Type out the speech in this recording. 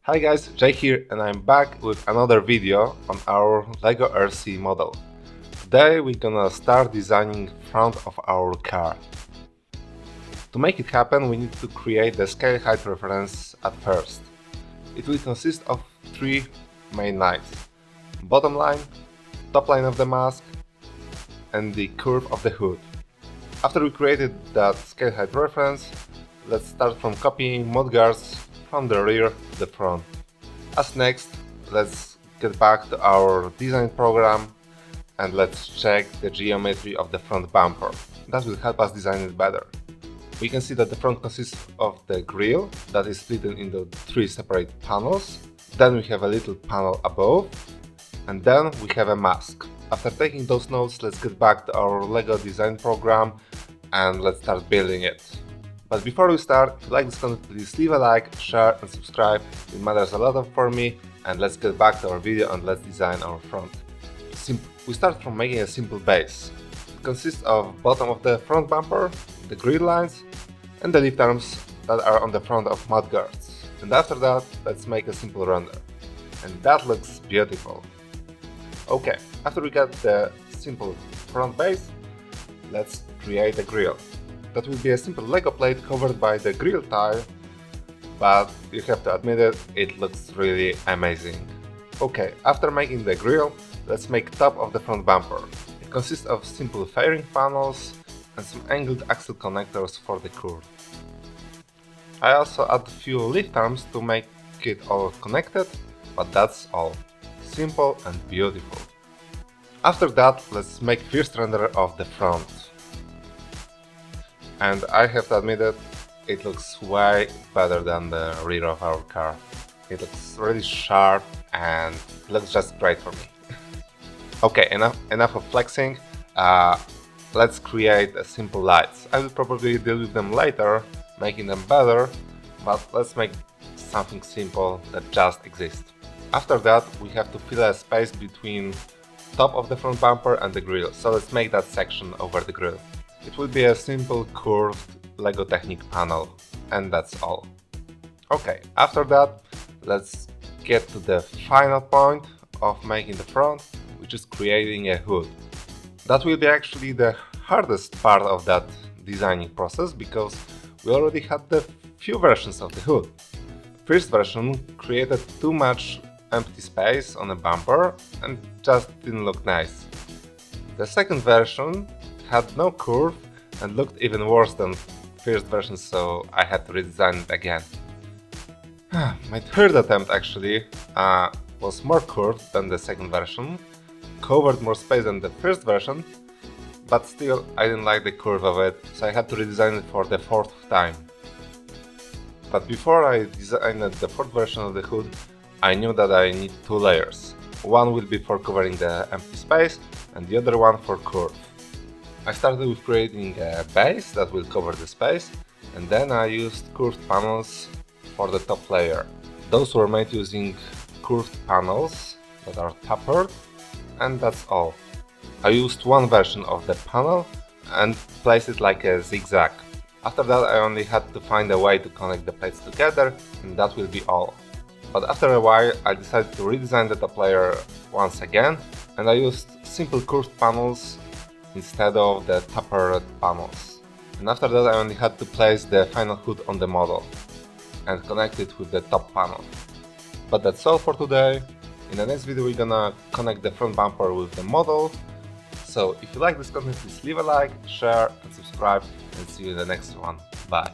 Hi guys, Jake here and I'm back with another video on our LEGO RC model. Today we're gonna start designing front of our car. To make it happen we need to create the scale height reference at first. It will consist of three main lines: bottom line, top line of the mask and the curve of the hood. After we created that scale height reference, let's start from copying mudguards from the rear to the front. As next, let's get back to our design program and let's check the geometry of the front bumper. That will help us design it better. We can see that the front consists of the grille that is split into three separate panels. Then we have a little panel above, and then we have a mask. After taking those notes, let's get back to our LEGO design program and let's start building it. But before we start, if you like this content, please leave a like, share and subscribe. It matters a lot for me. And let's get back to our video and let's design our front. We start from making a simple base. It consists of bottom of the front bumper, the grille lines and the lift arms that are on the front of mudguards. And after that, let's make a simple render. And that looks beautiful. Okay, after we get the simple front base, let's create a grille. That will be a simple Lego plate covered by the grille tile, but you have to admit it looks really amazing. Okay, after making the grille, let's make top of the front bumper. It consists of simple fairing panels and some angled axle connectors for the curve. I also add a few lift arms to make it all connected, but that's all. Simple and beautiful. After that, let's make first render of the front. And I have to admit that it looks way better than the rear of our car. It looks really sharp and looks just great for me. Okay, enough of flexing. Let's create a simple lights. I will probably deal with them later, making them better, but let's make something simple that just exists. After that, we have to fill a space between top of the front bumper and the grille, so let's make that section over the grille. It will be a simple curved LEGO Technic panel, and that's all. Okay, after that, let's get to the final point of making the front, which is creating a hood. That will be actually the hardest part of that designing process, because we already had the few versions of the hood. First version created too much empty space on the bumper and just didn't look nice. The second version had no curve and looked even worse than first version, so I had to redesign it again. My third attempt actually was more curved than the second version, covered more space than the first version, but still I didn't like the curve of it, so I had to redesign it for the fourth time. But before I designed the fourth version of the hood, I knew that I need two layers. One will be for covering the empty space and the other one for curve. I started with creating a base that will cover the space, and then I used curved panels for the top layer. Those were made using curved panels that are tapered, and that's all. I used one version of the panel and placed it like a zigzag. After that I only had to find a way to connect the plates together, and that will be all. But after a while I decided to redesign the top layer once again, and I used simple curved panels instead of the tapered panels. And after that I only had to place the final hood on the model and connect it with the top panel. But that's all for today. In the next video we're gonna connect the front bumper with the model. So if you like this content, please leave a like, share and subscribe, and see you in the next one. Bye!